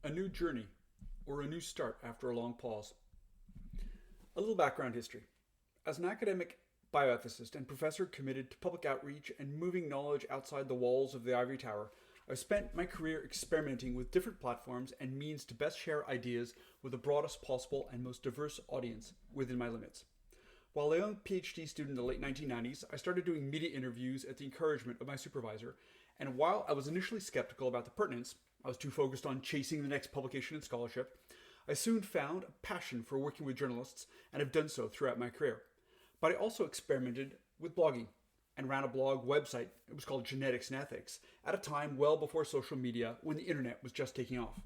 A new journey, or a new start after a long pause. A little background history. As an academic bioethicist and professor committed to public outreach and moving knowledge outside the walls of the ivory tower, I've spent my career experimenting with different platforms and means to best share ideas with the broadest possible and most diverse audience within my limits. While a young PhD student in the late 1990s, I started doing media interviews at the encouragement of my supervisor, and while I was initially skeptical about the pertinence, I was too focused on chasing the next publication and scholarship, I soon found a passion for working with journalists and have done so throughout my career. But I also experimented with blogging and ran a blog website, it was called Genetics and Ethics, at a time well before social media when the internet was just taking off.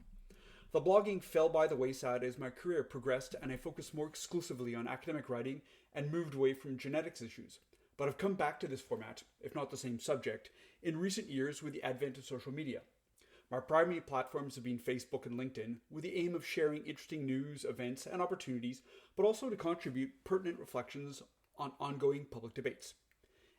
The blogging fell by the wayside as my career progressed and I focused more exclusively on academic writing and moved away from genetics issues. But I've come back to this format, if not the same subject, in recent years with the advent of social media. My primary platforms have been Facebook and LinkedIn, with the aim of sharing interesting news, events, and opportunities, but also to contribute pertinent reflections on ongoing public debates.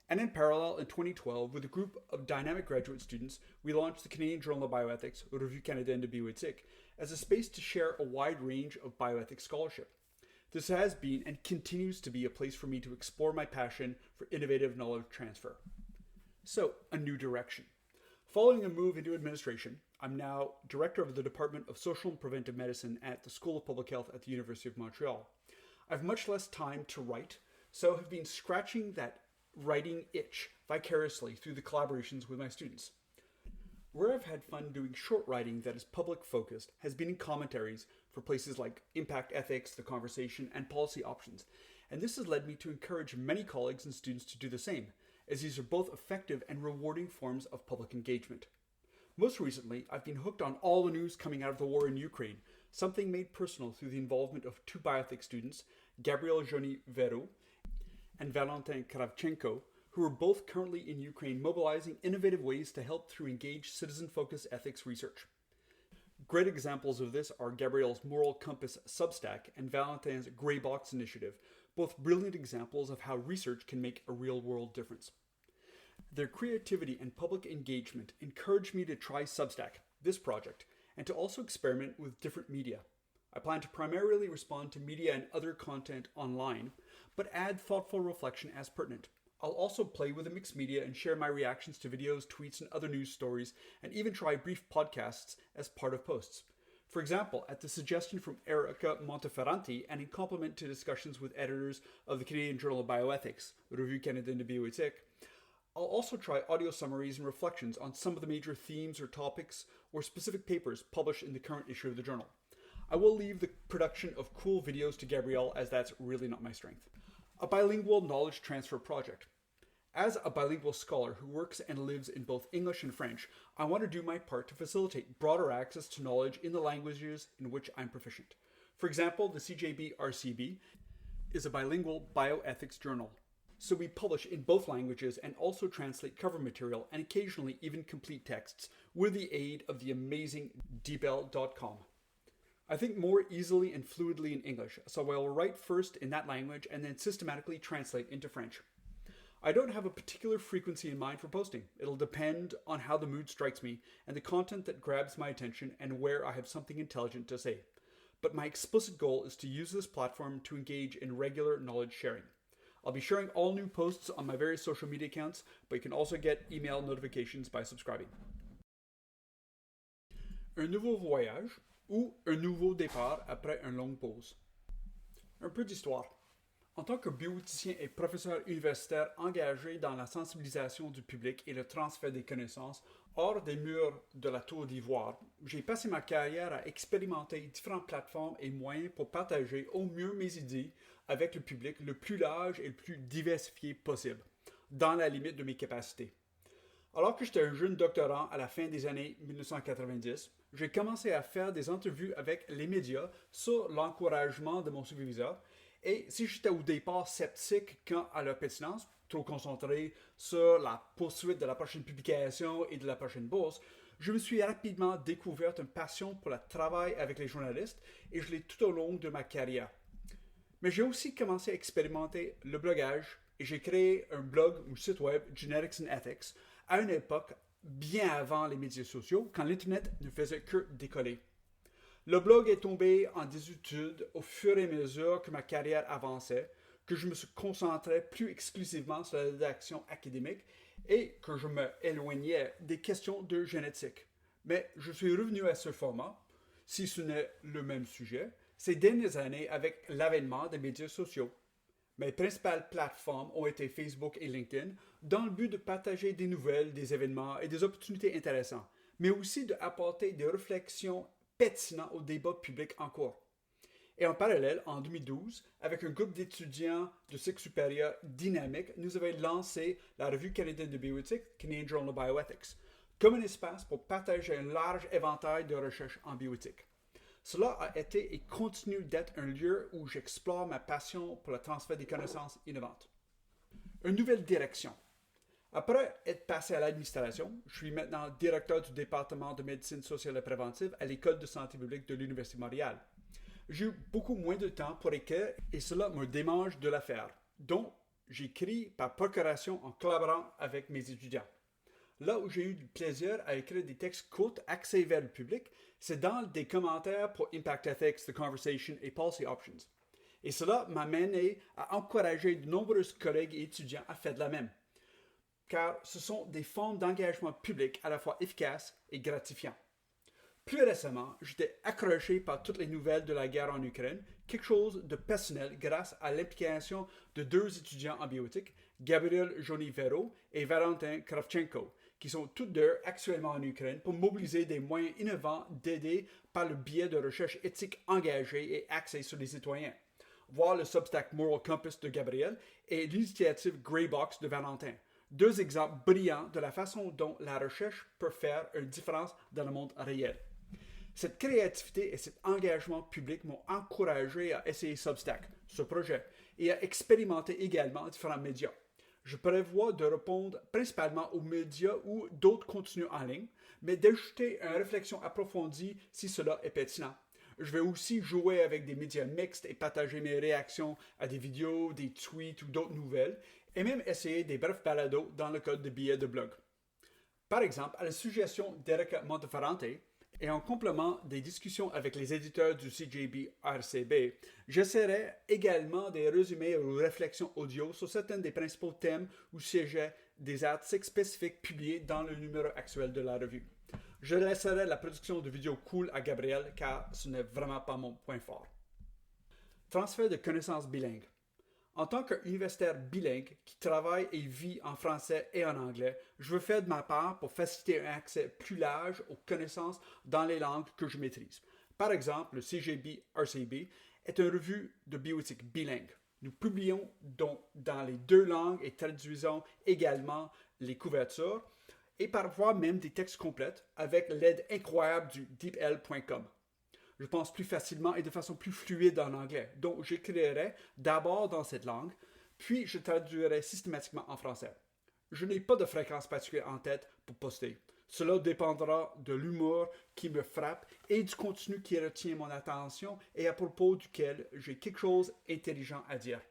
And in parallel, in 2012, with a group of dynamic graduate students, we launched the Canadian Journal of Bioethics, Revue Canadienne de Bioéthique, as a space to share a wide range of bioethics scholarship. This has been and continues to be a place for me to explore my passion for innovative knowledge transfer. So, a new direction. Following a move into administration, I'm now director of the Department of Social and Preventive Medicine at the School of Public Health at the University of Montreal. I have much less time to write, so have been scratching that writing itch vicariously through the collaborations with my students. Where I've had fun doing short writing that is public focused has been in commentaries for places like Impact Ethics, The Conversation, and Policy Options, and this has led me to encourage many colleagues and students to do the same, as these are both effective and rewarding forms of public engagement. Most recently, I've been hooked on all the news coming out of the war in Ukraine, something made personal through the involvement of two bioethics students, Gabriel Joni-Vero and Valentin Kravchenko, who are both currently in Ukraine mobilizing innovative ways to help through engaged citizen-focused ethics research. Great examples of this are Gabriel's Moral Compass Substack and Valentin's Grey Box Initiative, both brilliant examples of how research can make a real-world difference. Their creativity and public engagement encouraged me to try Substack, this project, and to also experiment with different media. I plan to primarily respond to media and other content online, but add thoughtful reflection as pertinent. I'll also play with the mixed media and share my reactions to videos, tweets, and other news stories, and even try brief podcasts as part of posts. For example, at the suggestion from Erica Monteferranti and in complement to discussions with editors of the Canadian Journal of Bioethics, Revue Canadienne de Bioéthique, I'll also try audio summaries and reflections on some of the major themes or topics or specific papers published in the current issue of the journal. I will leave the production of cool videos to Gabrielle, as that's really not my strength. A bilingual knowledge transfer project. As a bilingual scholar who works and lives in both English and French, I want to do my part to facilitate broader access to knowledge in the languages in which I'm proficient. For example, the CJB-RCB is a bilingual bioethics journal, so we publish in both languages and also translate cover material and occasionally even complete texts with the aid of the amazing dbel.com. I think more easily and fluidly in English, so I will write first in that language and then systematically translate into French. I don't have a particular frequency in mind for posting. It'll depend on how the mood strikes me and the content that grabs my attention and where I have something intelligent to say. But my explicit goal is to use this platform to engage in regular knowledge sharing. I'll be sharing all new posts on my various social media accounts, but you can also get email notifications by subscribing. Un nouveau voyage ou un nouveau départ après une longue pause. Un peu d'histoire. En tant que bioéthicien et professeur universitaire engagé dans la sensibilisation du public et le transfert des connaissances hors des murs de la Tour d'Ivoire, j'ai passé ma carrière à expérimenter différentes plateformes et moyens pour partager au mieux mes idées avec le public le plus large et le plus diversifié possible, dans la limite de mes capacités. Alors que j'étais un jeune doctorant à la fin des années 1990, j'ai commencé à faire des entrevues avec les médias sur l'encouragement de mon superviseur. Et si j'étais au départ sceptique quant à leur pertinence, trop concentré sur la poursuite de la prochaine publication et de la prochaine bourse, je me suis rapidement découvert une passion pour le travail avec les journalistes et je l'ai tout au long de ma carrière. Mais j'ai aussi commencé à expérimenter le blogage et j'ai créé un blog ou site web Genetics and Ethics à une époque bien avant les médias sociaux, quand l'Internet ne faisait que décoller. Le blog est tombé en désuétude au fur et à mesure que ma carrière avançait, que je me concentrais plus exclusivement sur la rédaction académique et que je me éloignais des questions de génétique. Mais je suis revenu à ce format, si ce n'est le même sujet, ces dernières années avec l'avènement des médias sociaux. Mes principales plateformes ont été Facebook et LinkedIn dans le but de partager des nouvelles, des événements et des opportunités intéressantes, mais aussi d'apporter des réflexions pertinentes au débat public en cours. Et en parallèle, en 2012, avec un groupe d'étudiants de cycle supérieur dynamique, nous avons lancé la revue canadienne de bioéthique, Canadian Journal of Bioethics, comme un espace pour partager un large éventail de recherches en bioéthique. Cela a été et continue d'être un lieu où j'explore ma passion pour le transfert des connaissances innovantes. Une nouvelle direction. Après être passé à l'administration, je suis maintenant directeur du département de médecine sociale et préventive à l'École de santé publique de l'Université de Montréal. J'ai eu beaucoup moins de temps pour écrire et cela me démange de la faire. Donc, j'écris par procuration en collaborant avec mes étudiants. Là où j'ai eu du plaisir à écrire des textes courts axés vers le public, c'est dans des commentaires pour Impact Ethics, The Conversation et Policy Options. Et cela m'a mené à encourager de nombreux collègues et étudiants à faire de la même. Car ce sont des formes d'engagement public à la fois efficaces et gratifiants. Plus récemment, j'étais accroché par toutes les nouvelles de la guerre en Ukraine, quelque chose de personnel grâce à l'implication de deux étudiants en bioéthique, Gabriel Jonivero et Valentin Kravchenko, qui sont tous deux actuellement en Ukraine pour mobiliser des moyens innovants d'aider par le biais de recherches éthiques engagées et axées sur les citoyens. Voir le Substack Moral Compass de Gabriel et l'initiative Greybox de Valentin. Deux exemples brillants de la façon dont la recherche peut faire une différence dans le monde réel. Cette créativité et cet engagement public m'ont encouragé à essayer Substack, ce projet, et à expérimenter également différents médias. Je prévois de répondre principalement aux médias ou d'autres contenus en ligne, mais d'ajouter une réflexion approfondie si cela est pertinent. Je vais aussi jouer avec des médias mixtes et partager mes réactions à des vidéos, des tweets ou d'autres nouvelles, et même essayer des brefs balados dans le code de billets de blog. Par exemple, à la suggestion d'Erica Monteferrante, et en complément des discussions avec les éditeurs du CJB-RCB, j'essaierai également des résumés ou réflexions audio sur certains des principaux thèmes ou sujets des articles spécifiques publiés dans le numéro actuel de la revue. Je laisserai la production de vidéos cool à Gabriel car ce n'est vraiment pas mon point fort. Transfert de connaissances bilingues. En tant qu'universitaire bilingue qui travaille et vit en français et en anglais, je veux faire de ma part pour faciliter un accès plus large aux connaissances dans les langues que je maîtrise. Par exemple, le CJB-RCB est une revue de bioéthique bilingue. Nous publions donc dans les deux langues et traduisons également les couvertures et parfois même des textes complets avec l'aide incroyable du deepl.com. Je pense plus facilement et de façon plus fluide en anglais. Donc, j'écrirai d'abord dans cette langue, puis je traduirai systématiquement en français. Je n'ai pas de fréquence particulière en tête pour poster. Cela dépendra de l'humour qui me frappe et du contenu qui retient mon attention et à propos duquel j'ai quelque chose d'intelligent à dire.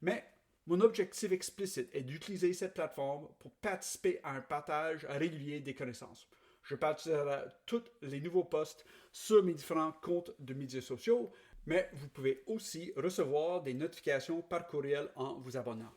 Mais mon objectif explicite est d'utiliser cette plateforme pour participer à un partage régulier des connaissances. Je partagerai tous les nouveaux posts sur mes différents comptes de médias sociaux, mais vous pouvez aussi recevoir des notifications par courriel en vous abonnant.